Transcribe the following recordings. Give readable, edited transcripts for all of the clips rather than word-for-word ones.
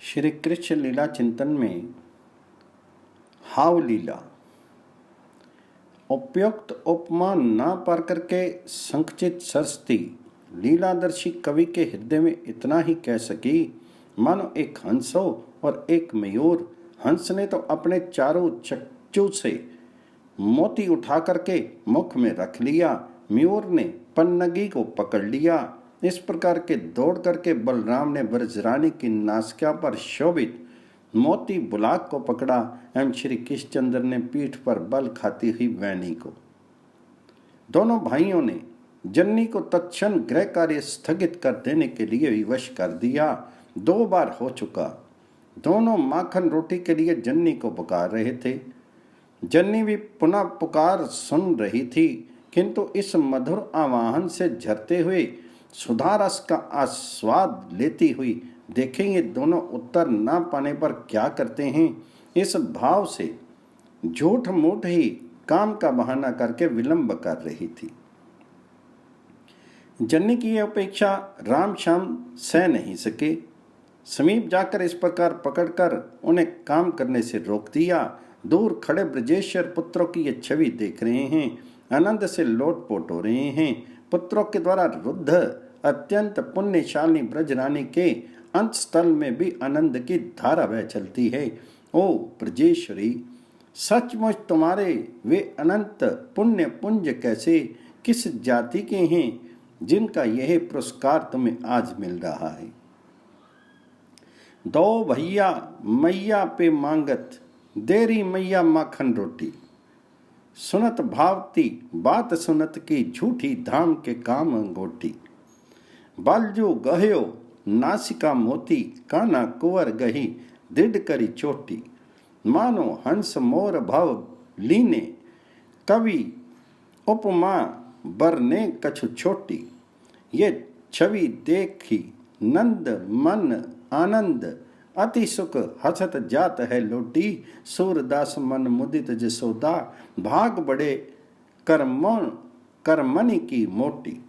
श्री कृष्ण लीला चिंतन में हाव लीला उपयुक्त उपमा न पार करके संकुचित सरस्ती लीलादर्शी कवि के हृदय में इतना ही कह सकी मानो एक हंस हो और एक मयूर। हंस ने तो अपने चारों चक्षु से मोती उठा करके मुख में रख लिया, मयूर ने पन्नगी को पकड़ लिया। इस प्रकार के दौड़ करके बलराम ने ब्रजरानी की नासिका पर शोभित मोती बुलाक को पकड़ा एवं श्री कृष्णचंद्र ने पीठ पर बल खाती हुई वैनी को। दोनों भाइयों ने जन्नी को तत्क्षण गृह कार्य स्थगित कर देने के लिए विवश कर दिया। 2 बार हो चुका। दोनों माखन रोटी के लिए जन्नी को पुकार रहे थे। जन्नी भी पुनः पुकार सुन रही थी, किंतु इस मधुर आवाहन से झरते हुए सुधा रस का आस्वाद लेती हुई देखेंगे दोनों उत्तर ना पाने पर क्या करते हैं, इस भाव से झूठ मूठ ही काम का बहाना करके विलंब कर रही थी। जन्नी की यह अपेक्षा राम श्याम सह नहीं सके। समीप जाकर इस प्रकार पकड़कर उन्हें काम करने से रोक दिया। दूर खड़े ब्रजेश्वर पुत्रों की ये छवि देख रहे हैं, आनंद से लोटपोट हो रहे हैं। पुत्रों के द्वारा रुद्ध अत्यंत पुण्यशालिनी ब्रजरानी के अंतस्थल में भी आनंद की धारा बह चलती है। ओ ब्रजेश्वरी, सचमुच तुम्हारे वे अनंत पुण्य पुंज कैसे किस जाति के हैं जिनका यह पुरस्कार तुम्हें आज मिल रहा है। 2 भैया मैया पे मांगत देरी मैया माखन रोटी, सुनत भावती बात सुनत की झूठी धाम के काम अंगोटी। बालजू गहयो नासिका मोती काना कुंवर गही दृढ़ करी चोटी। मानो हंस मोर भव लीने कवि उपमा बरने कछु छोटी। ये छवि देखी नंद मन आनंद अति सुख हसत जात है लोटी। सूरदास मन मुदित जसोदा भाग बड़े करमनि की मोटी।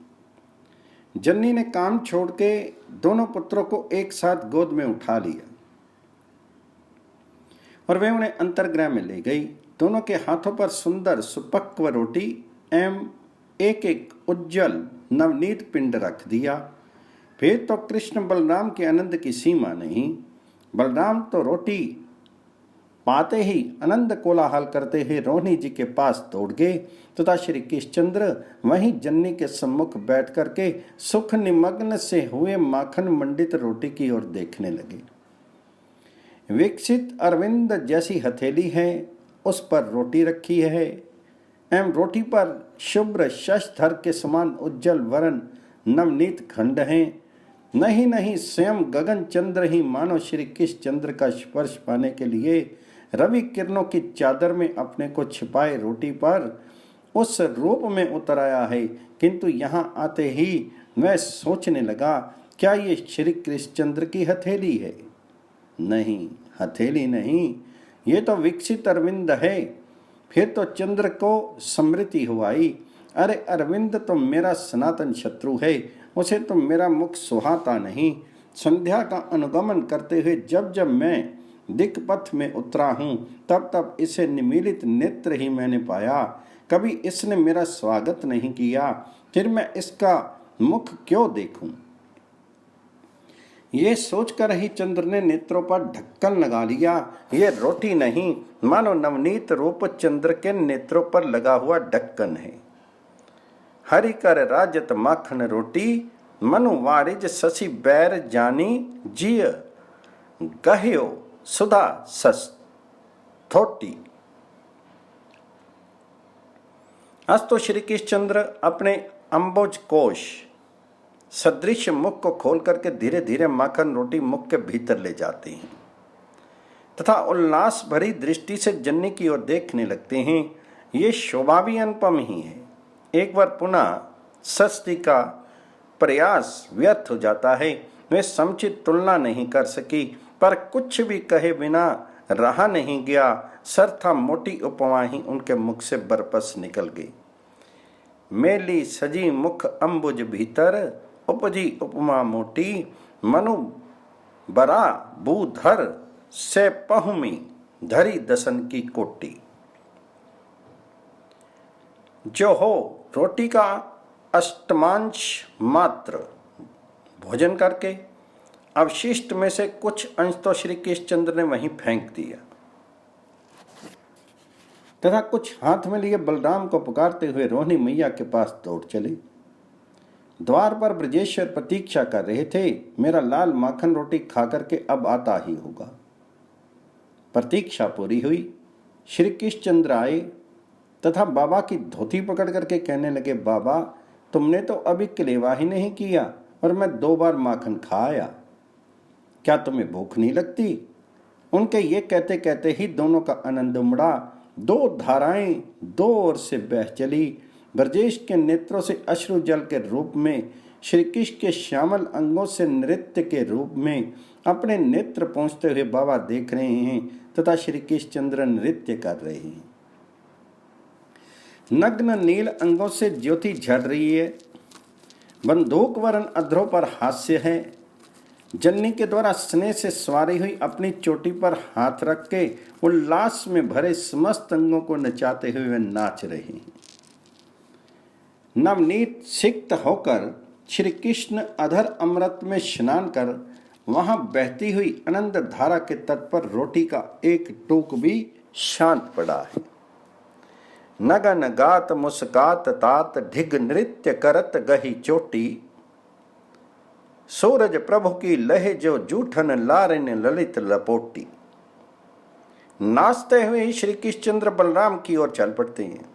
जन्नी ने काम छोड़ के दोनों पुत्रों को एक साथ गोद में उठा लिया और वे उन्हें अंतर्गृह में ले गई। दोनों के हाथों पर सुंदर सुपक्व रोटी एवं एक एक उज्जवल नवनीत पिंड रख दिया। फिर तो कृष्ण बलराम के आनंद की सीमा नहीं। बलराम तो रोटी पाते ही आनंद कोलाहल करते हुए रोहिणी जी के पास दौड़ गए तथा श्री कृष्णचंद्र वहीं जन्नी के सम्मुख बैठ करके सुख निमग्न से हुए माखन मंडित रोटी की ओर देखने लगे। विकसित अरविंद जैसी हथेली है, उस पर रोटी रखी है एवं रोटी पर शुभ्र शशधर के समान उज्जवल वरण नवनीत खंड हैं। नहीं स्वयं गगन चंद्र ही मानो श्री कृष्णचंद्र का स्पर्श पाने के लिए रवि किरणों की चादर में अपने को छिपाए रोटी पर उस रूप में उतर आया है। किंतु यहाँ आते ही मैं सोचने लगा, क्या ये श्री कृष्णचंद्र की हथेली है? नहीं, हथेली नहीं, ये तो विकसित अरविंद है। फिर तो चंद्र को स्मृति हुआई। अरे अरविंद तो मेरा सनातन शत्रु है, उसे तो मेरा मुख सुहाता नहीं। संध्या का अनुगमन करते हुए जब जब मैं दिक्पथ में उतरा हूँ तब तब इसे निमीलित नेत्र ही मैंने पाया। कभी इसने मेरा स्वागत नहीं किया, फिर मैं इसका मुख क्यों देखूं? ये सोचकर ही चंद्र ने नेत्रों पर ढक्कन लगा लिया। ये रोटी नहीं, मानो नवनीत रूप चंद्र के नेत्रों पर लगा हुआ ढक्कन है। हरि कर राजत माखन रोटी मनु वारिज शशि बैर जानी जिय गह्यो सुधा सस थोटी। आज तो श्री कृष्णचंद्र अपने अंबुज कोश सदृश मुख को खोल करके धीरे धीरे माखन रोटी मुख के भीतर ले जाते हैं तथा उल्लास भरी दृष्टि से जन्नी की ओर देखने लगते हैं। ये शोभा भी अनुपम ही है। एक बार पुनः सस्ती का प्रयास व्यर्थ हो जाता है। वे समुचित तुलना नहीं कर सकी, पर कुछ भी कहे बिना रहा नहीं गया। सरथा मोटी उपमा ही उनके मुख से बरपस निकल गई। मेली सजी मुख अंबुज भीतर उपजी उपमा मोटी मनु बरा बूधर से पहुमी धरी दसन की कोटी। जो हो रोटी का अष्टमांश मात्र भोजन करके अवशिष्ट में से कुछ अंश तो श्री कृष्णचंद्र ने वहीं फेंक दिया तथा कुछ हाथ में लिए बलराम को पुकारते हुए रोहिणी मैया के पास दौड़ चले। द्वार पर ब्रजेश्वर प्रतीक्षा कर रहे थे। मेरा लाल माखन रोटी खा करके अब आता ही होगा। प्रतीक्षा पूरी हुई। श्री कृष्णचंद्र आए तथा बाबा की धोती पकड़ करके कहने लगे, बाबा तुमने तो अभी कलेवा ही नहीं किया और मैं 2 बार माखन खा आया, क्या तुम्हें भूख नहीं लगती? उनके ये कहते कहते ही दोनों का आनंद उमड़ा। 2 धाराएं 2 ओर से बह चली। ब्रजेश के नेत्रों से अश्रु जल के रूप में, श्री कृष्ण के श्यामल अंगों से नृत्य के रूप में अपने नेत्र पहुंचते हुए बाबा देख रहे हैं तथा श्री कृष्णचंद्र नृत्य कर रहे हैं। नग्न नील अंगों से ज्योति झड़ रही है। बंदूक वरण अधरों पर हास्य है। जननी के द्वारा स्नेह से सवारी हुई अपनी चोटी पर हाथ रख के उल्लास में भरे समस्त अंगों को नचाते हुए वे नाच रहे हैं। नवनीत सिक्त होकर श्री कृष्ण अधर अमृत में स्नान कर वहां बहती हुई आनंद धारा के तट पर रोटी का एक टूक भी शांत पड़ा है। नगन गात मुस्कात तात ढिग नृत्य करत गही चोटी। सूरज प्रभु की लहे जो जूठन लारिन ललित लपोटी। नाचते हुए ही श्री कृष्णचंद्र बलराम की ओर चल पड़ते हैं।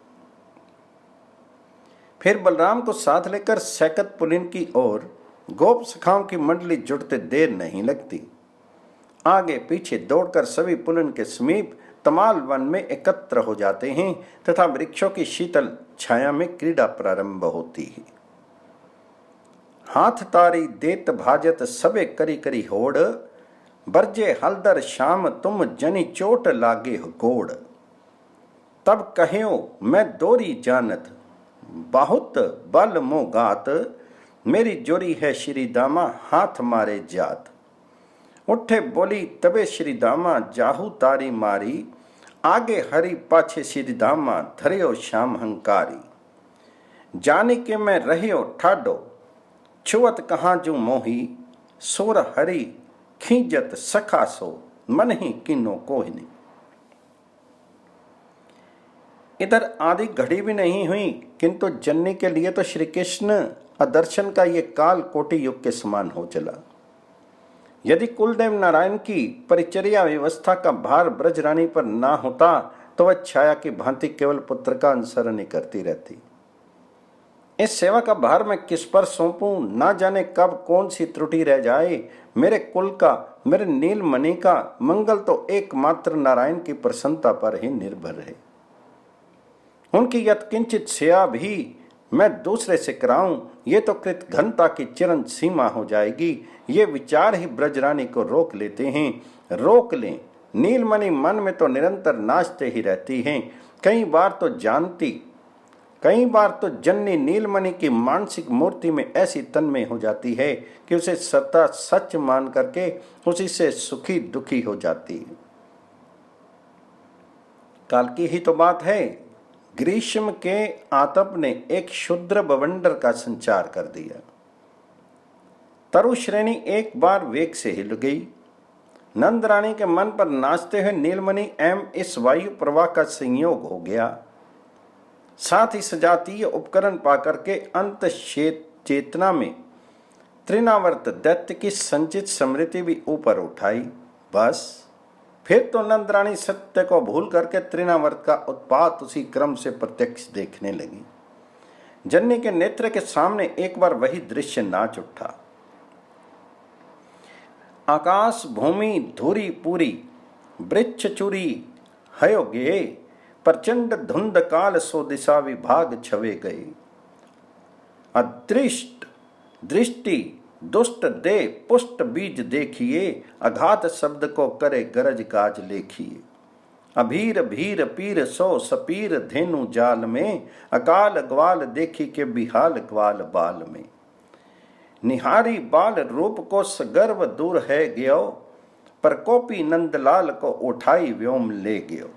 फिर बलराम को साथ लेकर सैकत पुलिन की ओर गोप सखाओं की मंडली जुटते देर नहीं लगती। आगे पीछे दौड़कर सभी पुलिन के समीप तमाल वन में एकत्र हो जाते हैं तथा वृक्षों की शीतल छाया में क्रीड़ा प्रारंभ होती है। हाथ तारी देत भाजत सबे करी करी होड़। बरजे हलदर शाम तुम जनी चोट लागे गोड़। तब कह्यो मैं दोरी जानत बहुत बल मो गात। मेरी जोरी है श्री दामा हाथ मारे जात। उठे बोली तबे श्री दामा जाहू तारी मारी। आगे हरि पाछे श्री दामा धरियो श्याम हंकारी। जाने के मैं रहियो ठाडो छुअत कहाँ जू मोही। सोर हरि खींजत सखा सो मन ही किनो कोहिनी। इधर आदि घड़ी भी नहीं हुई किंतु जननी के लिए तो श्री कृष्ण अदर्शन का ये काल कोटि युग के समान हो चला। यदि कुलदेव नारायण की परिचर्या व्यवस्था का भार ब्रजरानी पर ना होता तो वह छाया की भांति केवल पुत्र का अनुसरण ही करती रहती। इस सेवा का भार मैं किस पर सौंपूं, ना जाने कब कौन सी त्रुटि रह जाए। मेरे कुल का, मेरे नीलमणि का मंगल तो एकमात्र नारायण की प्रसन्नता पर ही निर्भर है। उनकी यत्किंचित सेवा भी मैं दूसरे से कराऊं, ये तो कृत घनता की चिरंत सीमा हो जाएगी। ये विचार ही ब्रजरानी को रोक लेते हैं। रोक लें, नीलमणि मन में तो निरंतर नाचते ही रहती हैं। कई बार तो जननी नीलमणि की मानसिक मूर्ति में ऐसी तन्मय हो जाती है कि उसे सत्ता सच मान करके उसी से सुखी दुखी हो जाती है। काल की ही तो बात है। ग्रीष्म के आतप ने एक क्षुद्र बवंडर का संचार कर दिया। तरु श्रेणी एक बार वेग से हिल गई। नंद रानी के मन पर नाचते हुए नीलमणि एवं इस वायु प्रवाह का संयोग हो गया। साथ ही सजातीय उपकरण पाकर के अंत चेतना में तृणावर्त दैत्य की संचित स्मृति भी ऊपर उठाई। बस फिर तो नंदरानी सत्य को भूल करके तृणावर्त का उत्पात उसी क्रम से प्रत्यक्ष देखने लगी। जननी के नेत्र के सामने एक बार वही दृश्य नाच उठा। आकाश भूमि धूरी पूरी वृक्ष चूरी हयो गे। प्रचंड धुंध काल सो दिशा विभाग छवे गए। अदृष्ट दृष्टि दुष्ट दे पुष्ट बीज देखिए। अघात शब्द को करे गरज गाज लेखिए। अभीर भीर पीर सो सपीर धेनु जाल में। अकाल ग्वाल देखी के बिहाल ग्वाल बाल में। निहारी बाल रूप को सगर्व दूर है गयो, प्रकोपी नंदलाल को उठाई व्योम ले गयो।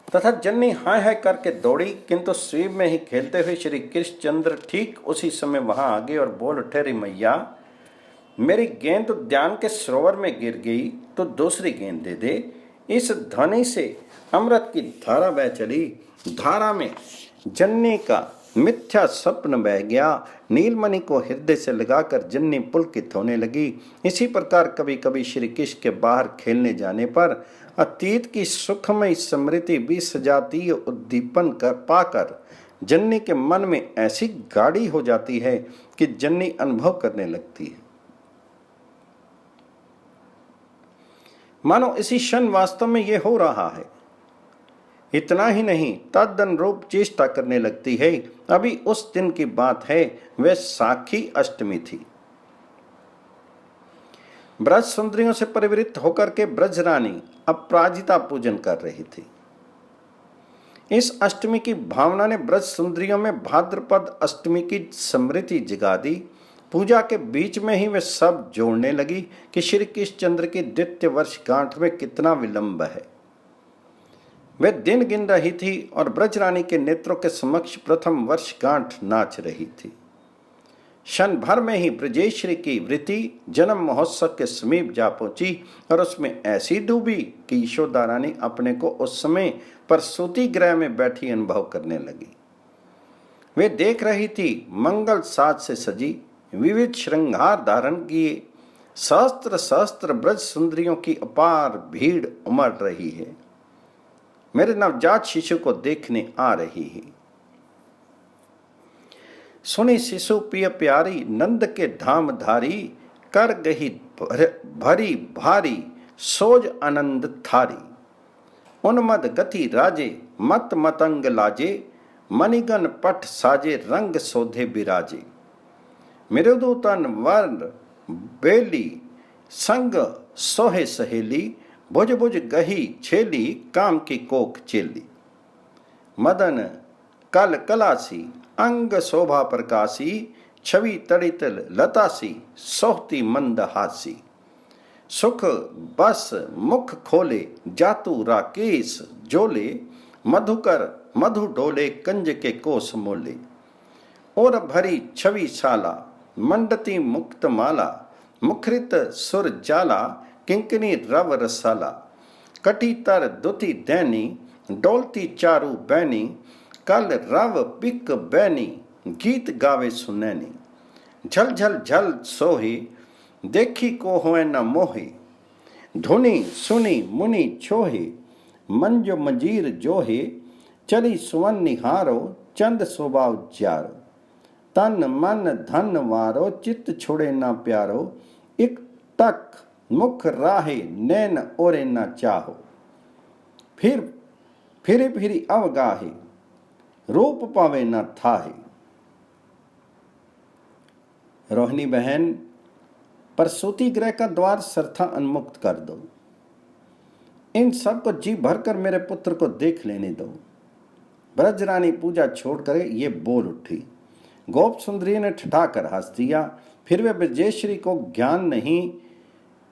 तथा जन्नी हाय हाय करके दौड़ी, किंतु स्वीप में ही खेलते हुए श्री कृष्णचंद्र ठीक उसी समय वहां आ गए और बोल उठे, रे मैया, मेरी गेंद उद्यान के सरोवर में गिर गई तो दूसरी गेंद दे दे। इस ध्वनि से अमृत की धारा बह चली। धारा में जन्नी का मिथ्या स्वप्न बह गया। नीलमणि को हृदय से लगाकर जन्नी पुलकित होने लगी। इसी प्रकार कभी कभी श्री कृष्ण के बाहर खेलने जाने पर अतीत की सुखमय स्मृति भी सजातीय उद्दीपन कर पाकर जन्नी के मन में ऐसी गाढ़ी हो जाती है कि जन्नी अनुभव करने लगती है, मानो इसी क्षण वास्तव में यह हो रहा है। इतना ही नहीं, तदनुरूप चेष्टा करने लगती है। अभी उस दिन की बात है, वह साखी अष्टमी थी। ब्रज सुंदरियों से परिवृत्त होकर के ब्रजरानी अपराजिता पूजन कर रही थी। इस अष्टमी की भावना ने ब्रज सुंदरियों में भाद्रपद अष्टमी की स्मृति जगा दी। पूजा के बीच में ही वे सब जोड़ने लगी कि श्री कृष्णचंद्र की द्वितीय वर्षगांठ में कितना विलंब है। वे दिन गिन रही थी और ब्रजरानी के नेत्रों के समक्ष प्रथम वर्षगांठ नाच रही थी। क्षण भर में ही ब्रजेश्वरी की वृत्ति जन्म महोत्सव के समीप जा पहुंची और उसमें ऐसी डूबी कि यशोदा रानी अपने को उस समय प्रसूति गृह में बैठी अनुभव करने लगी। वे देख रही थी मंगल साज से सजी, विविध श्रृंगार धारण किए सहस्त्र सहस्त्र ब्रज सुंदरियों की अपार भीड़ उमड़ रही है, मेरे नवजात शिशु को देखने आ रही है। सुनी शिशु पिय प्यारी, नंद के धाम धारी, कर गही भरी भारी, सोज आनंद थारी। उन्मद गति राजे, मत मतंग लाजे, मणिगन पट साजे, रंग सोधे बिराजे। मृदु तन वर बेली, संग सोहे सहेली, भुज भुज गही छेली, काम की कोख चेली। मदन कल कलासी, अंग शोभा प्रकाशी, छवि तड़ित लतासी, सोहती मंद हासी। सुख बस मुख खोले, जातु राकेश जोले, मधुकर मधु डोले, कंज के कोस मोले। और भरी छवि शाला, मंडती मुक्त माला, मुखरित सुर जाला, किंकनी रव रसाला। कटी तर दुति दैनी, डोलती चारू बैनी, कल रव पिक बैनी, गीत गावे सुनैनी। झल झल झल सोहे, देखी को होए न मोहे, धुनी सुनी मुनि छोहे, मंजो मंजीर जोहे, चली सुवन निहारो, चंद शोभा उज्जारो। तन मन धन वारो, चित्त छोड़े ना प्यारो, एक टक मुख राहे, नैन ओरे ना चाहो। फिर फिरी अवगाहे, रूप पावे न थाहे। रोहिणी बहन, प्रसूति गृह का द्वार सरथा उन्मुक्त कर दो। इन सब को जी भरकर मेरे पुत्र को देख लेने दो। ब्रजरानी पूजा छोड़कर ये बोल उठी। गोप सुंदरी ने ठठाकर हंस दिया। फिर वे ब्रजेश्वरी को ज्ञान नहीं,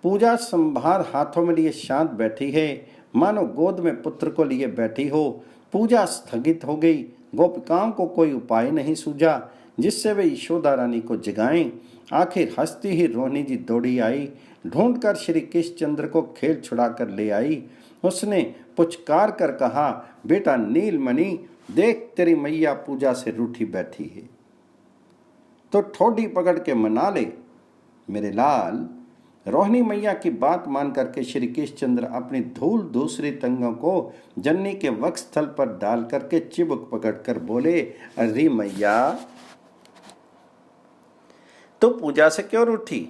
पूजा संभार हाथों में लिए शांत बैठी है, मानो गोद में पुत्र को लिए बैठी हो। पूजा स्थगित हो गई। गोपिकाओं को कोई उपाय नहीं सूझा जिससे वे यशोदा रानी को जगाएं। आखिर हंसती ही रोहिणी जी दौड़ी आई, ढूंढकर श्री कृष्णचंद्र को खेल छुड़ाकर ले आई। उसने पुचकार कर कहा, बेटा नीलमणि, देख तेरी मैया पूजा से रूठी बैठी है, तो ठोडी पकड़ के मना ले मेरे लाल। रोहिणी मैया की बात मान करके श्री कृष्णचंद्र अपनी धूल दूसरी तंगों को जन्नी के वक्षस्थल पर डाल करके चिबुक पकड़कर बोले, अरे मैया, तो पूजा से क्यों रूठी?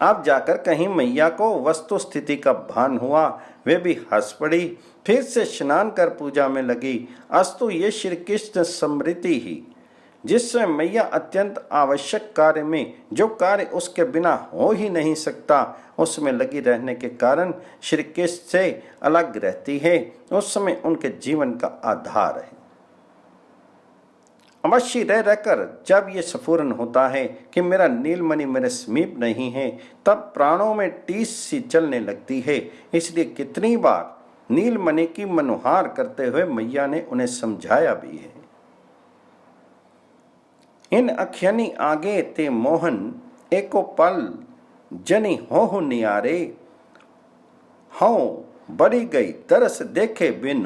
अब जाकर कहीं मैया को वस्तु स्थिति का भान हुआ। वे भी हंस पड़ी, फिर से स्नान कर पूजा में लगी। अस्तु ये श्री कृष्ण स्मृति ही, जिससे मैया अत्यंत आवश्यक कार्य में, जो कार्य उसके बिना हो ही नहीं सकता, उसमें लगी रहने के कारण श्री कृष्ण से अलग रहती है। उस समय उनके जीवन का आधार है। अवश्य रह रहकर जब ये स्फुरन होता है कि मेरा नीलमणि मेरे समीप नहीं है, तब प्राणों में टीस सी चलने लगती है। इसलिए कितनी बार नीलमणि की मनुहार करते हुए मैया ने उन्हें समझाया भी है। इन अखियनी आगे ते मोहन एको पल जनी हो नियारे, हाँ बड़ी गई तरस देखे बिन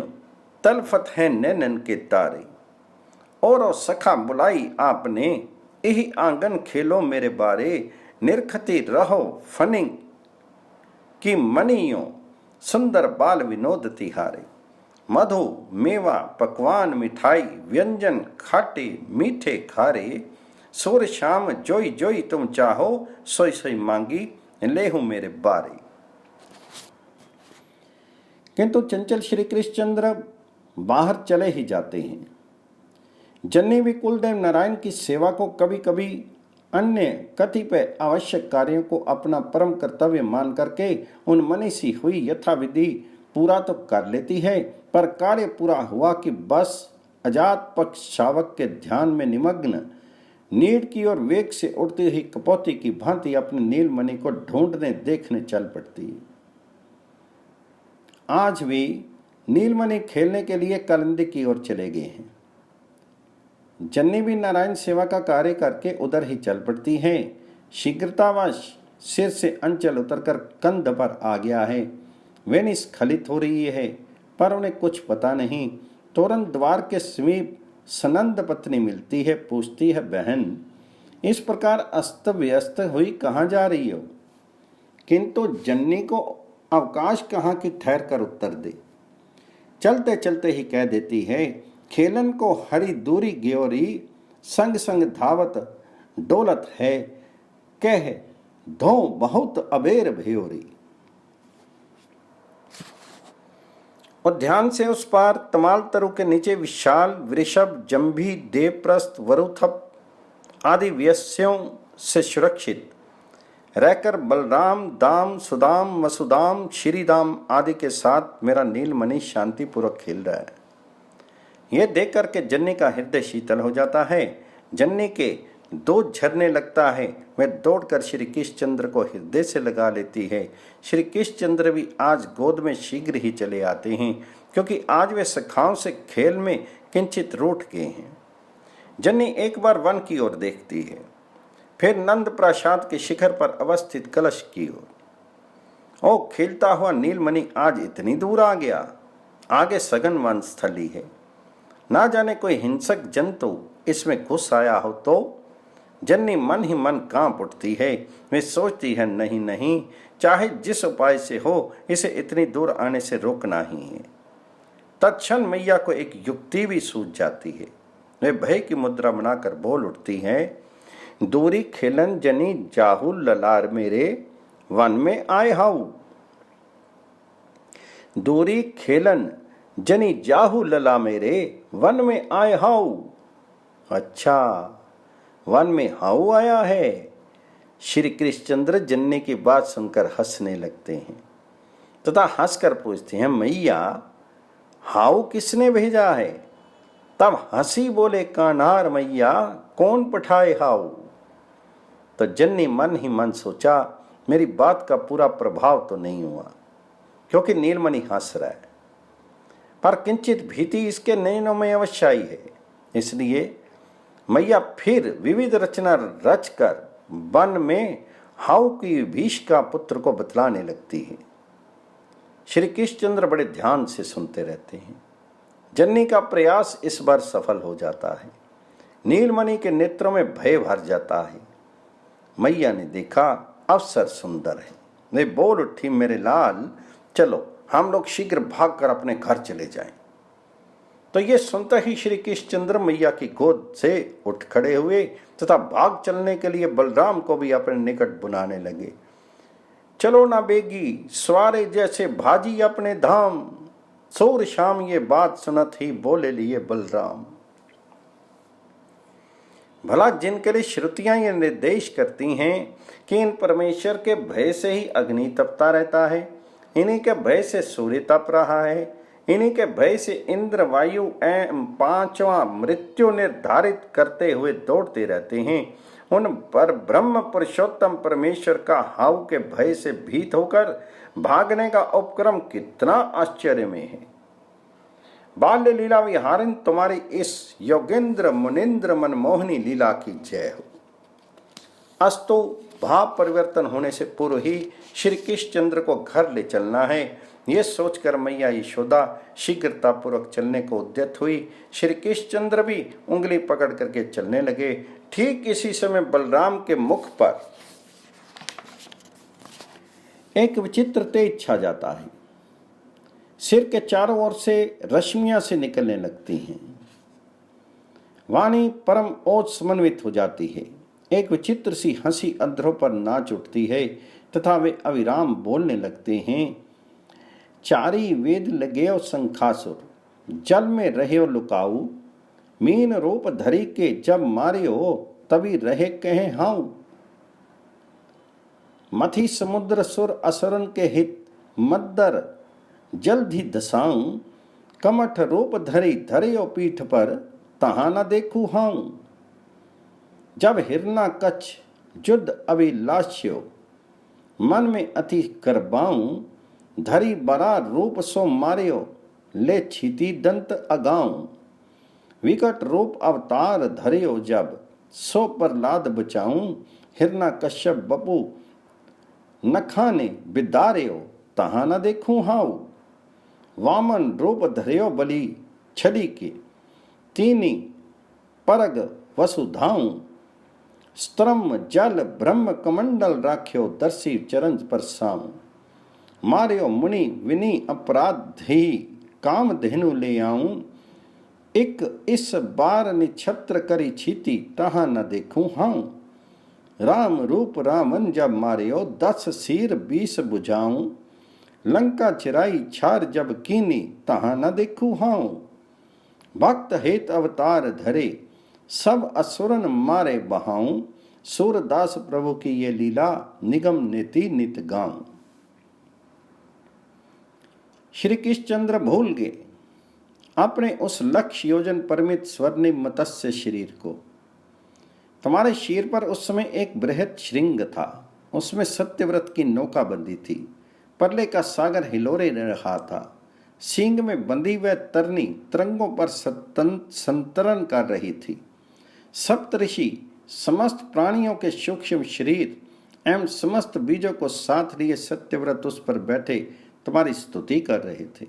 तलफत है नैनन के तारे। और सखा बुलाई आपने यही आंगन खेलो मेरे बारे, निरखती रहो फनी की मनियों सुंदर बाल विनोद तिहारे। मधु मेवा पकवान मिठाई व्यंजन खाटे मीठे खारे, सोर शाम जोई जोई तुम चाहो सोई सोई मांगी लेहू मेरे बारे। किंतु चंचल श्री कृष्णचंद्र बाहर चले ही जाते हैं। जन्नी भी कुलदेव नारायण की सेवा को कभी कभी अन्य कतिपय आवश्यक कार्यों को अपना परम कर्तव्य मान करके उन मनी सी हुई यथाविधि पूरा तो कर लेती है, पर कार्य पूरा हुआ कि बस अजात पक्ष शावक के ध्यान में निमग्न नीड़ की ओर वेग से उड़ती हुई कपौती की भांति अपने नीलमणि को ढूंढने देखने चल पड़ती है। आज भी नीलमणि खेलने के लिए कलिंदी की ओर चले गए हैं। जन्नी भी नारायण सेवा का कार्य करके उधर ही चल पड़ती है। शीघ्रतावश सिर से अंचल उतरकर कंध पर आ गया है। वे स्खलित हो रही है, पर उन्हें कुछ पता नहीं। तुरंत द्वार के समीप सनंद पत्नी मिलती है, पूछती है, बहन इस प्रकार अस्त व्यस्त हुई कहाँ जा रही हो? किंतु जन्नी को अवकाश कहाँ की ठहर कर उत्तर दे। चलते चलते ही कह देती है, खेलन को हरी दूरी ग्योरी, संग संग धावत डोलत है, कह धो बहुत अबेर भयोरी। और ध्यान से उस पार तमाल तरु के नीचे विशाल वृषभ जंभी देवप्रस्थ वरुथप आदि व्यस्यों से सुरक्षित रहकर बलराम दाम सुदाम वसुदाम श्रीदाम आदि के साथ मेरा नीलमणि शांतिपूर्वक खेल रहा है। यह देख करके जन्नी का हृदय शीतल हो जाता है। जन्नी के दूध झरने लगता है। वह दौड़कर श्री कृष्णचंद्र को हृदय से लगा लेती है। श्री कृष्णचंद्र भी आज गोद में शीघ्र ही चले आते हैं, क्योंकि आज वे सखाओं से खेल में किंचित रूठ गए हैं। जन्नी एक बार वन की ओर देखती है, फिर नंद प्रासाद के शिखर पर अवस्थित कलश की ओर। ओ खेलता हुआ नीलमणि आज इतनी दूर आ गया। आगे सघन वन स्थली है, ना जाने कोई हिंसक जंतु इसमें घुस आया हो तो। जन्नी मन ही मन कांप उठती है। वे सोचती है, नहीं नहीं, चाहे जिस उपाय से हो इसे इतनी दूर आने से रोकना ही है। तत्क्षण मैया को एक युक्ति भी सूझ जाती है। वे भय की मुद्रा बनाकर बोल उठती हैं, दूरी खेलन जनी जाहू ललार मेरे, वन में आए हाउ। दूरी खेलन जनी जाहू लला मेरे, वन में आए हाउ। अच्छा, वन में हाउ आया है। श्री कृष्णचंद्र जन्नी की बात सुनकर हंसने लगते हैं तथा हंसकर पूछते हैं, मैया हाउ किसने भेजा है? तब हंसी बोले, कान्हार मैया कौन पठाए हाउ। तो जन्नी मन ही मन सोचा, मेरी बात का पूरा प्रभाव तो नहीं हुआ, क्योंकि नीलमणि हंस रहा है, पर किंचित भीति इसके नैनों में अवश्य आई है। इसलिए मैया फिर विविध रचना रचकर वन में हाउ की भीष का पुत्र को बतलाने लगती है। श्री कृष्णचंद्र बड़े ध्यान से सुनते रहते हैं। जन्नी का प्रयास इस बार सफल हो जाता है। नीलमणि के नेत्रों में भय भर जाता है। मैया ने देखा अवसर सुंदर है। वे बोल उठी, मेरे लाल चलो हम लोग शीघ्र भागकर अपने घर चले जाएं। तो ये सुनते ही श्री कृष्णचंद्र मैया की गोद से उठ खड़े हुए तथा भाग चलने के लिए बलराम को भी अपने निकट बुलाने लगे। चलो ना बेगी, सवारे जैसे भाजी अपने धाम, सोर शाम ये बात सुनत ही बोले लिए बलराम। भला जिनके लिए श्रुतियां ये निर्देश करती हैं कि इन परमेश्वर के भय से ही अग्नि तपता रहता है, इन्हीं के भय से सूर्य तप रहा है, इन्हीं के भय से इंद्र, वायु एवं पांचवा मृत्यु निर्धारित करते हुए दौड़ते रहते हैं। उन पर ब्रह्म पुरुषोत्तम परमेश्वर का हाव के भय से भीत होकर भागने का उपक्रम कितना आश्चर्यमय है। बाल्य लीला विहारिन तुम्हारी इस योगेंद्र मुनिंद्र मनमोहनी लीला की जय हो। अस्तु, भाव परिवर्तन होने से पूर्व ही श्री कृष्णचंद्र को घर ले चलना है। ये सोचकर मैया यशोदा शीघ्रता पूर्वक चलने को उद्यत हुई। श्री कृष्णचंद्र भी उंगली पकड़ करके चलने लगे। ठीक इसी समय बलराम के मुख पर एक विचित्र तेज छा जाता है। सिर के चारों ओर से रश्मियां से निकलने लगती हैं। वाणी परम ओज समन्वित हो जाती है। एक विचित्र सी हंसी अधरों पर नाच उठती है तथा वे अविराम बोलने लगते हैं। चारी वेद लगेओ शंखासुर, जल में रहे लुकाऊ, मीन रूप धरी के जब मारियो, तभी रहे कहे हाउ। मथी समुद्र सुर असुरन के हित, मद्दर जल्दी दसाऊं, कमठ रूप धरी धरियो पीठ पर, तहां न देखू हाउ। जब हिरना कच्छ जुद्ध अभिलाष्यो, मन में अति करबाऊं, धरी बरा रूप सो मारियो, ले छीती दंत अगाऊं। विकट रूप अवतार धरियो जब, सो प्रहलाद बचाऊं, हिरना कश्यप बपू नखाने बिदारियो, तहां न देखूं हाउ। वामन रूप धरियो बलि छली के, तीनी परग वसुधाऊं, स्त्रम जल ब्रह्म कमंडल राख्यो, दर्शी चरण परसाऊं। मारियो मुनि विनी अपराधी, काम धेनु ले आऊं, एक इस बार निछत्र करी छीती, तहां न देखूं हाउ। राम रूप रामन जब मारियो, 10 सीर 20 बुझाऊं, लंका चिराई छार जब कीनी, तहां न देखूं हाउ। भक्त हेत अवतार धरे, सब असुरन मारे बहाऊं, सूरदास प्रभु की ये लीला, निगम नीति नित गाऊं। श्री कृष्णचंद्र भूल गए अपने उस लक्ष्य योजन परिमित स्वर्णिम मत्स्य शरीर को। तुम्हारे शीर पर उस समय एक बृहद श्रृंग था। उसमें सत्यव्रत की नौका बंदी थी। परले का सागर हिलोरे रहा था। सींग में बंधी वह तरनी तरंगों पर संतरण कर रही थी। सप्तऋषि समस्त प्राणियों के सूक्ष्म शरीर एवं समस्त बीजों को साथ लिए सत्यव्रत उस पर बैठे तुम्हारी स्तुति कर रहे थे।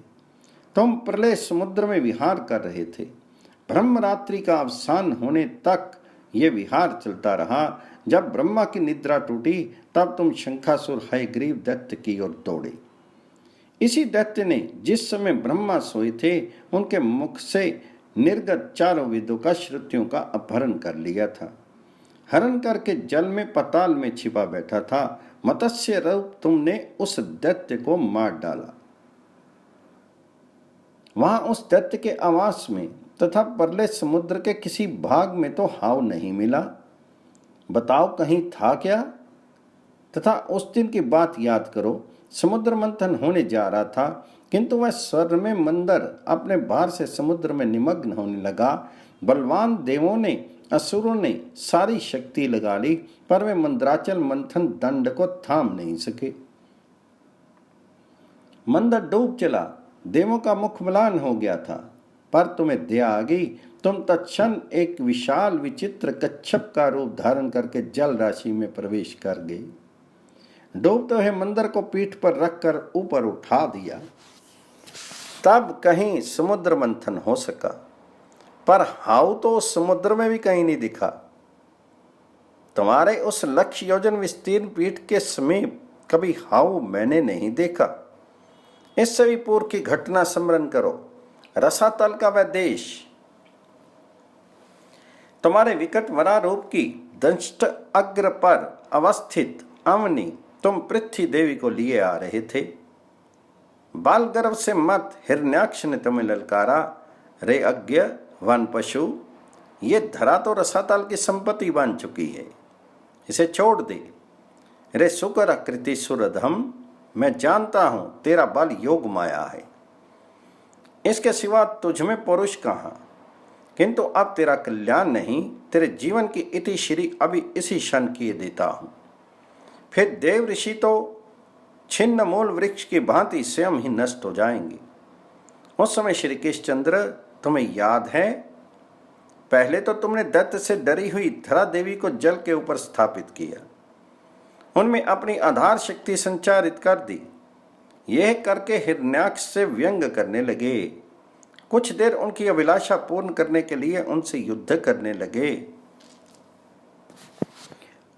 तुम प्रलय समुद्र में विहार कर रहे थे। ब्रह्मरात्रि का अवसान होने तक ये विहार चलता रहा। जब ब्रह्मा की निद्रा टूटी तब तुम शंखासुर हयग्रीव दैत्य की ओर दौड़े। इसी दैत्य ने जिस समय ब्रह्मा सोए थे उनके मुख से निर्गत चारों वेदों का श्रुतियों का अपहरण कर लिया था। हरण करके जल में पाताल में छिपा बैठा था। मत्स्य रूप तुमने उस दैत्य को मार डाला। वहां उस दैत्य के आवास में तथा परले समुद्र के किसी भाग में तो हाव नहीं मिला। बताओ कहीं था क्या? तथा उस दिन की बात याद करो। समुद्र मंथन होने जा रहा था किंतु वह स्वर में मंदर अपने भार से समुद्र में निमग्न होने लगा। बलवान देवों ने असुरों ने सारी शक्ति लगा ली पर वे मंदराचल मंथन दंड को थाम नहीं सके। मंदर डूब चला। देवों का मुख म्लान हो गया था पर तुम्हें दया आ गई। तुम तत्क्षण एक विशाल विचित्र कच्छप का रूप धारण करके जल राशि में प्रवेश कर गए। डूबते हुए मंदिर को पीठ पर रखकर ऊपर उठा दिया। तब कहीं समुद्र मंथन हो सका पर हाउ तो समुद्र में भी कहीं नहीं दिखा। तुम्हारे उस लक्ष्य योजन विस्तीर्ण पीठ के समीप कभी हाउ मैंने नहीं देखा। इससे भी पूर्व की घटना स्मरण करो। रसातल का वह देश, तुम्हारे विकट वरारूप की दंष्ट अग्र पर अवस्थित अवनी तुम पृथ्वी देवी को लिए आ रहे थे। बाल गर्भ से मत हिरण्याक्ष ने तुम्हें ललकारा, रे अज्ञ वन पशु, ये धरा तो रसातल की संपत्ति बन चुकी है, इसे छोड़ दे। रे सुकर आकृति सुरधम, मैं जानता हूं तेरा बल योग माया है। इसके सिवा तुझ में पुरुष कहाँ। किंतु अब तेरा कल्याण नहीं, तेरे जीवन की इतिश्री अभी इसी क्षण किए देता हूं। फिर देव ऋषि तो छिन्न मूल वृक्ष की भांति स्वयं ही नष्ट हो जाएंगे। उस समय श्री कृष्णचंद्र, तुम्हें याद है, पहले तो तुमने दैत्य से डरी हुई धरा देवी को जल के ऊपर स्थापित किया, उनमें अपनी आधार शक्ति संचारित कर दी। यह करके हिरण्याक्ष से व्यंग करने लगे। कुछ देर उनकी अभिलाषा पूर्ण करने के लिए उनसे युद्ध करने लगे।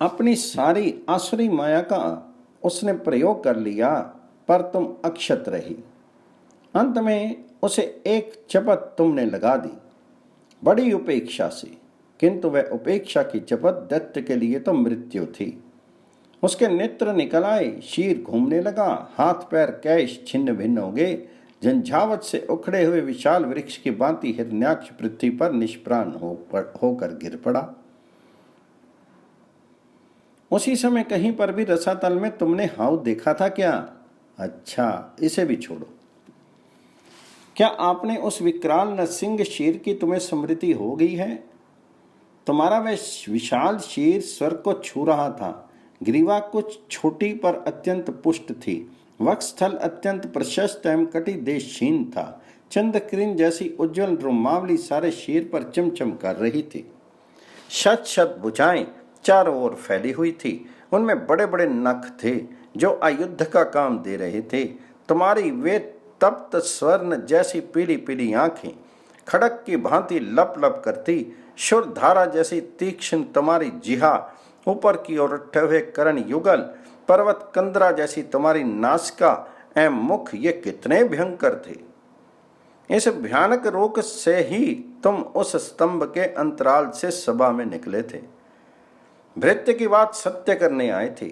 अपनी सारी आसुरी माया का उसने प्रयोग कर लिया, पर तुम अक्षत रही। अंत में उसे एक चपत तुमने लगा दी, बड़ी उपेक्षा से। किंतु वह उपेक्षा की चपत दैत्य के लिए तो मृत्यु थी। उसके नेत्र निकल आए, शीर घूमने लगा, हाथ पैर कैश छिन्न भिन्न हो गए। झंझावत से उखड़े हुए विशाल वृक्ष की भांति हिरण्याक्ष पृथ्वी पर निष्प्राण होकर गिर पड़ा। उसी समय कहीं पर भी रसातल में तुमने हाव देखा था क्या? अच्छा, इसे भी छोड़ो। क्या आपने उस विकराल नरसिंह शीर की तुम्हें स्मृति हो गई है? तुम्हारा वह विशाल शीर स्वर्ग को छू रहा था। ग्रीवा कुछ छोटी पर अत्यंत पुष्ट थी। वक्षस्थल अत्यंत प्रशस्त एवं कटी देशहीन था। चंद्रकिरण जैसी उज्जवल रोमावली सारे शीर पर चमचम कर रही थी। शत शत भुजाएं चारों ओर फैली हुई थी। उनमें बड़े बड़े नख थे जो अयुद्ध का काम दे रहे थे। तुम्हारी वे तप्त स्वर्ण जैसी पीली पीली आंखें खड़क की भांति लप लप करती। शुर धारा जैसी तीक्ष्ण तुम्हारी जिहा, ऊपर की ओर उठे हुए करण युगल, पर्वत कंदरा जैसी तुम्हारी नासिका एवं मुख, ये कितने भयंकर थे। इस भयानक रोग से ही तुम उस स्तंभ के अंतराल से सभा में निकले थे। भृत्य की बात सत्य करने आए थे।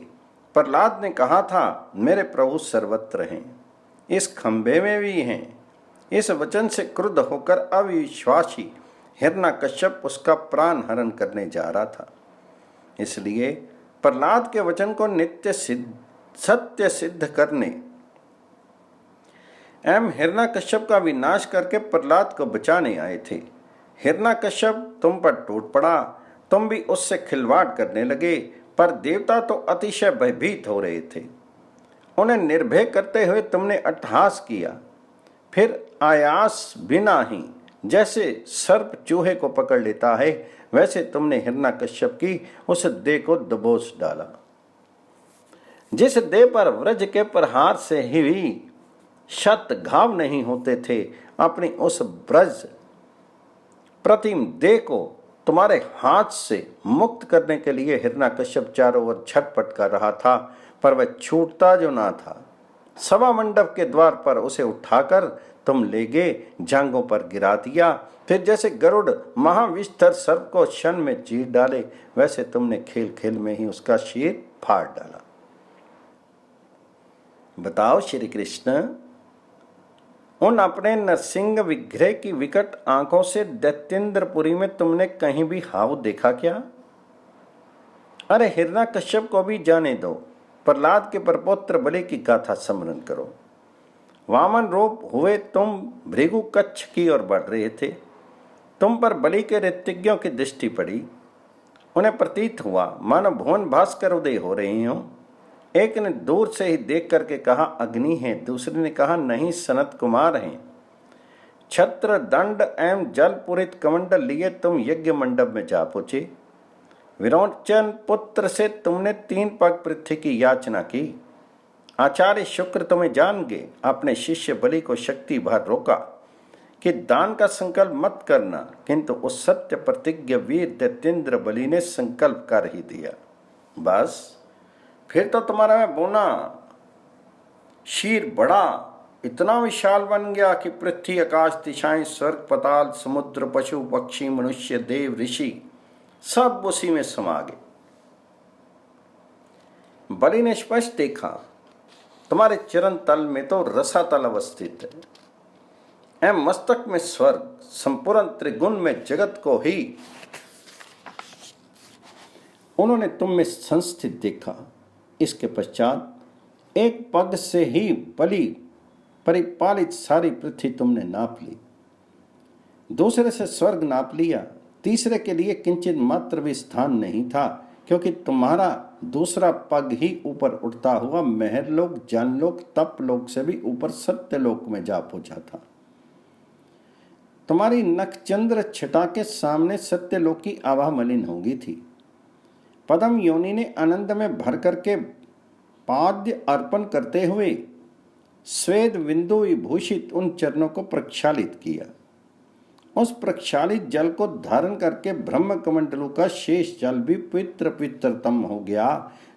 प्रहलाद ने कहा था, मेरे प्रभु सर्वत्र हैं, इस खंभे में भी हैं। इस वचन से क्रुद्ध होकर अविश्वासी हिरण्यकश्यप उसका प्राण हरण करने जा रहा था। इसलिए प्रहलाद के वचन को सत्य सिद्ध करने एवं हिरण्यकश्यप का विनाश करके प्रहलाद को बचाने आए थे। हिरण्यकश्यप तुम पर टूट पड़ा, तुम भी उससे खिलवाड़ करने लगे, पर देवता तो अतिशय भयभीत हो रहे थे। उन्हें निर्भय करते हुए तुमने अट्टहास किया। फिर आयास बिना ही जैसे सर्प चूहे को पकड़ लेता है, वैसे तुमने हिरण्यकश्यप की उस देह को दबोच डाला। जिस देह पर व्रज के प्रहार से ही शत घाव नहीं होते थे, अपनी उस ब्रज प्रतिम देह को तुम्हारे हाथ से मुक्त करने के लिए हिरण्यकश्यप चारों ओर छटपट कर रहा था, पर वह छूटता जो ना था। सभा मंडप के द्वार पर उसे उठाकर तुम ले गए, जांघों पर गिरा दिया। फिर जैसे गरुड़ महाविस्तर सर्प को क्षण में चीर डाले, वैसे तुमने खेल खेल में ही उसका शीर फाड़ डाला। बताओ श्री कृष्ण, उन अपने नरसिंह विग्रह की विकट आंखों से दैत्येंद्रपुरी में तुमने कहीं भी हाव देखा क्या? अरे हिरण्यकश्यप को भी जाने दो। प्रहलाद के परपौत्र बलि की गाथा स्मरण करो। वामन रूप हुए तुम भृगु कच्छ की ओर बढ़ रहे थे। तुम पर बलि के ऋतिज्ञों की दृष्टि पड़ी। उन्हें प्रतीत हुआ मानो भुवन भास्कर उदय हो रहे हों। एक ने दूर से ही देख करके कहा, अग्नि है। दूसरे ने कहा, नहीं, सनत कुमार हैं। छत्र दंड एवं जल पुरित कमंडल लिए तुम यज्ञ मंडप में जा पहुंचे। विरोचन पुत्र से तुमने 3 पग पृथ्वी की याचना की। आचार्य शुक्र तुम्हें जान गए। अपने शिष्य बलि को शक्ति भर रोका कि दान का संकल्प मत करना, किंतु उस सत्य प्रतिज्ञ वीर दैत्येंद्र बलि ने संकल्प कर ही दिया। बस फिर तो तुम्हारा बोना शीर बड़ा इतना विशाल बन गया कि पृथ्वी, आकाश, दिशाएं, स्वर्ग, पताल, समुद्र, पशु, पक्षी, मनुष्य, देव, ऋषि सब उसी में समा गए। बलि ने स्पष्ट देखा, तुम्हारे चरण तल में तो रसातल अवस्थित है एवं मस्तक में स्वर्ग, संपूर्ण त्रिगुण में जगत को ही उन्होंने तुम में संस्थित देखा। इसके पश्चात एक पग से ही बलि परिपालित सारी पृथ्वी तुमने नाप ली, दूसरे से स्वर्ग नाप लिया, तीसरे के लिए किंचित मात्र भी स्थान नहीं था, क्योंकि तुम्हारा दूसरा पग ही ऊपर उठता हुआ महरलोक, जनलोक, तपलोक से भी ऊपर सत्यलोक में जा पहुंचा था। तुम्हारी नखचंद्र छटा के सामने सत्यलोक की आभा मलिन हो गई थी। पद्म योनि ने आनंद में भर करके पाद्य अर्पण करते हुए श्वेत बिंदु विभूषित उन चरणों को प्रक्षालित किया। उस प्रक्षालित जल को धारण करके ब्रह्म कमंडलों का शेष जल भी पवित्र पवित्रतम हो गया।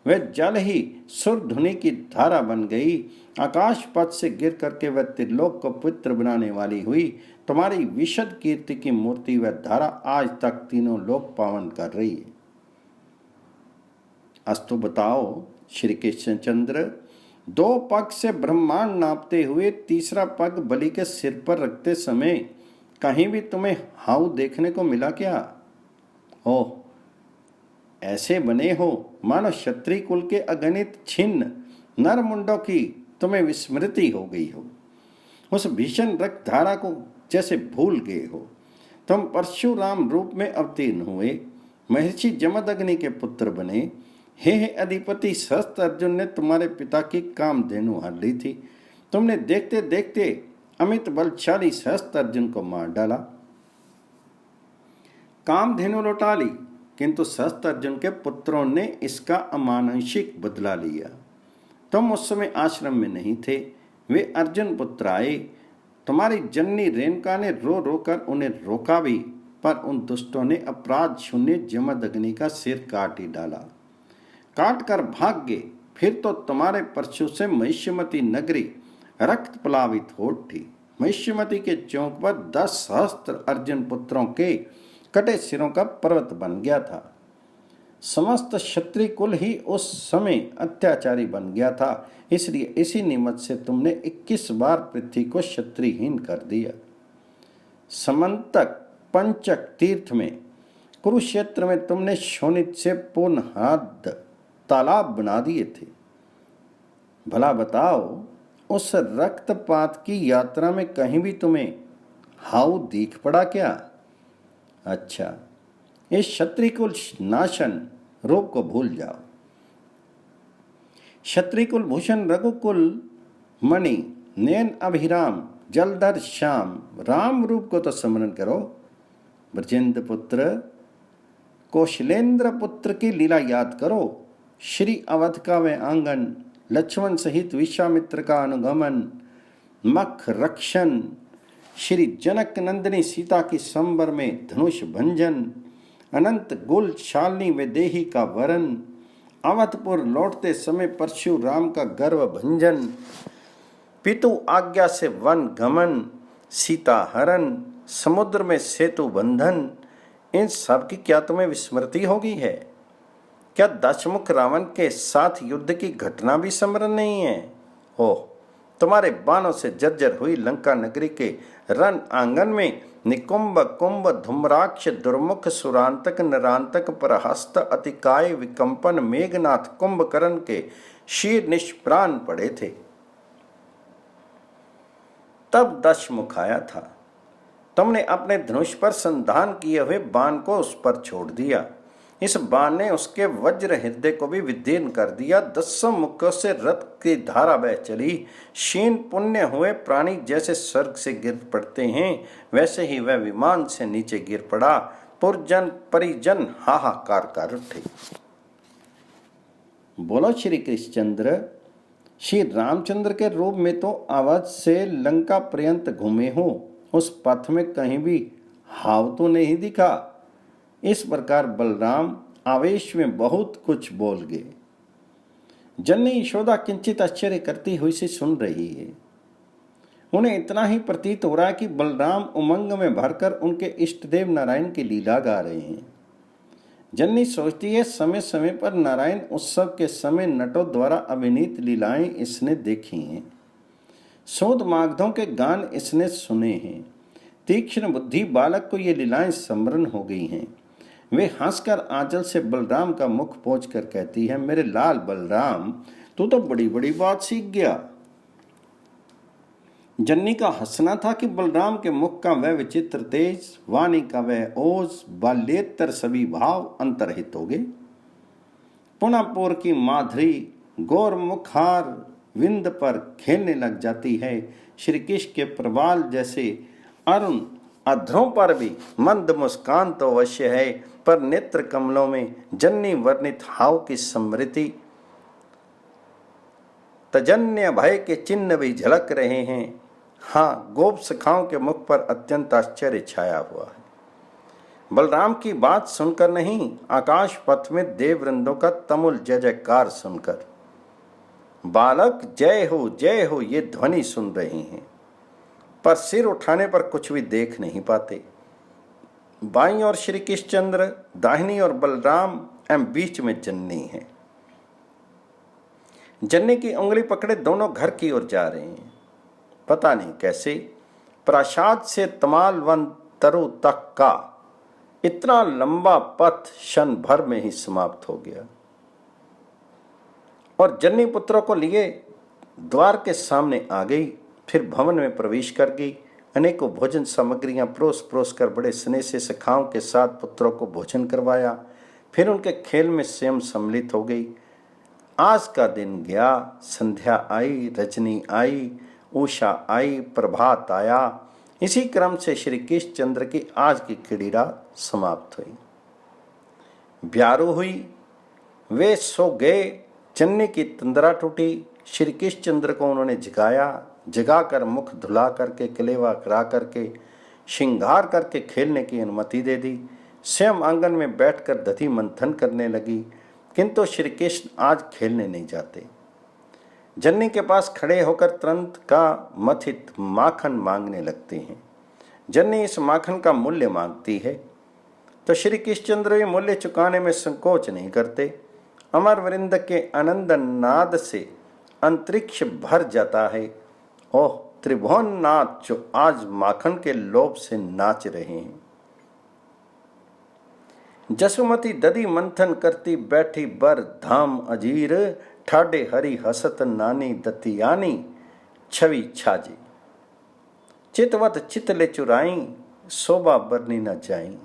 वह जल ही सुर धुनि की धारा बन गई। आकाश पथ से गिर करके वह त्रिलोक को पवित्र बनाने वाली हुई। तुम्हारी विशद कीर्ति की मूर्ति वह धारा आज तक तीनों लोक पावन कर रही है। अस्तु बताओ श्री कृष्णचंद्र, दो पग से ब्रह्मांड नापते हुए तीसरा पग बलि के सिर पर रखते समय कहीं भी तुम्हें हाउ देखने को मिला क्या? ओह, ऐसे बने हो मानो क्षत्रिय कुल के अगणित छिन्न नर मुंडों की तुम्हें विस्मृति हो गई हो। उस भीषण रक्त धारा को जैसे भूल गए हो। तुम परशुराम रूप में अवतीर्ण हुए, महर्षि जमदग्नि के पुत्र बने। हे अधिपति, सहस्त्र अर्जुन ने तुम्हारे पिता की कामधेनु हर ली थी। तुमने देखते देखते अमित बलशाली सहस्त्र अर्जुन को मार डाला, कामधेनु लौटा ली, किंतु सहस्त्र अर्जुन के पुत्रों ने इसका अमानुषिक बदला लिया। तुम उस समय आश्रम में नहीं थे, वे अर्जुन पुत्र आए। तुम्हारी जननी रेणुका ने रो रो कर उन्हें रोका भी, पर उन दुष्टों ने अपराध शून्य जमदग्नि का सिर काट ही डाला। काट कर भाग गए। फिर तो तुम्हारे परशु से महिष्यमती नगरी रक्त प्लावित हो उठी। महिष्यमती के चौक पर 10 सहस्त्र अर्जुन पुत्रों के कटे सिरों का पर्वत बन गया था। समस्त क्षत्रिय कुल ही उस समय अत्याचारी बन गया था। इसलिए इसी निमित्त से तुमने 21 बार पृथ्वी को क्षत्रियहीन कर दिया। समंतक पंचक तीर्थ में कुरुक्षेत्र में तुमने शोणित से पूर्णहाद तालाब बना दिए थे। भला बताओ, उस रक्तपात की यात्रा में कहीं भी तुम्हें हाउ दिख पड़ा क्या? अच्छा, इस क्षत्रिय कुल नाशन रूप को भूल जाओ। क्षत्रिय कुल भूषण रघुकुल मणि नयन अभिराम जलधर श्याम राम रूप को तो स्मरण करो। ब्रजेंद्र पुत्र कौशलेंद्र पुत्र की लीला याद करो। श्री अवध का वे आंगन, लक्ष्मण सहित विश्वामित्र का अनुगमन, मख रक्षण, श्री जनक नंदिनी सीता की संबर में धनुष भंजन, अनंत गुल शालिनी वैदेही का वरण, अवधपुर लौटते समय परशुराम का गर्व भंजन, पितु आज्ञा से वन गमन, सीता हरण, समुद्र में सेतु बंधन, इन सब की क्या तुम्हें विस्मृति हो गई है? क्या दशमुख रावण के साथ युद्ध की घटना भी स्मरण नहीं है? हो, तुम्हारे बाणों से जर्जर हुई लंका नगरी के रण आंगन में निकुंभ कुंभ धूम्राक्ष दुर्मुख सुरांतक नरांतक परहस्त अतिकाय विकंपन मेघनाथ कुंभकर्ण के शीर निष्प्राण पड़े थे। तब दशमुख आया था। तुमने अपने धनुष पर संधान किए हुए बाण को उस पर छोड़ दिया। इस बाण ने उसके वज्र हृदय को भी विदीर्ण कर दिया। 10 मुखों से रथ की धारा बह चली। क्षीण पुण्य हुए प्राणी जैसे स्वर्ग से गिर पड़ते हैं, वैसे ही वह विमान से नीचे गिर पड़ा। पुरजन परिजन हाहाकार कर उठे। बोलो श्री कृष्णचंद्र, श्री रामचंद्र के रूप में तो अवध से लंका पर्यंत घूमे हो, उस पथ में कहीं भी हाव तो नहीं दिखा। इस प्रकार बलराम आवेश में बहुत कुछ बोल गए। जननी यशोदा किंचित आश्चर्य करती हुई से सुन रही है। उन्हें इतना ही प्रतीत हो रहा है कि बलराम उमंग में भरकर उनके इष्टदेव नारायण की लीला गा रहे हैं। जननी सोचती है समय समय पर नारायण उत्सव के समय नटों द्वारा अभिनीत लीलाएं इसने देखी हैं, शोध मागधों के गान इसने सुने हैं। तीक्ष्ण बुद्धि बालक को ये लीलाएं स्मरण हो गई हैं। वे हंसकर आंचल से बलराम का मुख पोंछ कर कहती है, मेरे लाल बलराम, तू तो बड़ी बड़ी बात सीख गया। जन्नी का हंसना था कि बलराम के मुख का वह विचित्र तेज, वाणी का वह ओज, बाल्येतर सभी भाव अंतर्हित हो गए। पुनापुर की माधुरी गौर मुखार विंद पर खेलने लग जाती है। श्री कृष्ण के प्रवाल जैसे अरुण अधरों पर भी मंद मुस्कान तो अवश्य है, पर नेत्र कमलों में जन्नी वर्णित हाव की समृद्धि, तजन्य भय के चिन्ह भी झलक रहे हैं। हाँ, गोप सखाओं के मुख पर अत्यंत आश्चर्य छाया हुआ है। बलराम की बात सुनकर नहीं, आकाश पथ में देववृंदों का तमुल जय जयकार सुनकर। बालक जय हो ये ध्वनि सुन रहे हैं, पर सिर उठाने पर कुछ भी देख नहीं पाते। बाईं ओर श्री कृष्णचंद्र, दाहिनी ओर बलराम एवं बीच में जन्नी है। जन्नी की उंगली पकड़े दोनों घर की ओर जा रहे हैं। पता नहीं कैसे प्रासाद से तमाल वन तरु तक का इतना लंबा पथ क्षण भर में ही समाप्त हो गया और जन्नी पुत्रों को लिए द्वार के सामने आ गई। फिर भवन में प्रवेश कर गई। अनेकों भोजन सामग्रियां परोस परोस कर बड़े स्नेह से सखाओं के साथ पुत्रों को भोजन करवाया। फिर उनके खेल में स्वयं सम्मिलित हो गई। आज का दिन गया, संध्या आई, रजनी आई, उषा आई, प्रभात आया। इसी क्रम से श्री कृष्णचंद्र की आज की क्रीड़ा समाप्त हुई। ब्यारू हुई, वे सो गए। जन्नी की तंद्रा टूटी। श्री कृष्णचंद्र को उन्होंने जगाकर मुख धुला करके, कलेवा करा करके, श्रृंगार करके खेलने की अनुमति दे दी। स्वयं आंगन में बैठकर दधि मंथन करने लगी, किंतु श्री कृष्ण आज खेलने नहीं जाते। जन्नी के पास खड़े होकर तुरंत का मथित माखन मांगने लगते हैं। जन्नी इस माखन का मूल्य मांगती है तो श्री कृष्णचंद्र भी मूल्य चुकाने में संकोच नहीं करते। अमर वृंद के आनंद नाद से अंतरिक्ष भर जाता है। ओह त्रिभुवन नाथ जो आज माखन के लोभ से नाच रहे हैं। जसुमती दधि मंथन करती बैठी बर धाम अजीर, ठाडे हरि हसत नानी दतियानी छवि छाजी। चितवत चितले चुराई, शोभा बरनी न जाई।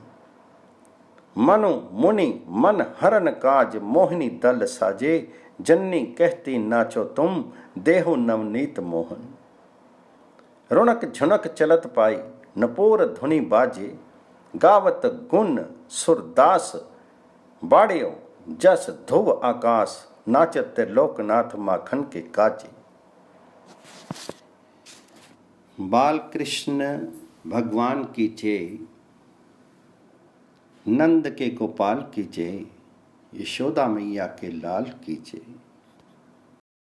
मनु मुनि मन हरन काज, मोहिनी दल साजे। जन्नी कहती नाचो तुम, देहु नवनीत मोहन। रुणक झुनक चलत पाई, नपोर धुनि बाजे। गावत गुण सुरदास, बाड़ियो जस ध्रुव आकाश। नाचत लोकनाथ माखन के काजे। बाल कृष्ण भगवान की जय, नंद के गोपाल की जय, यशोदा मैया के लाल की जय।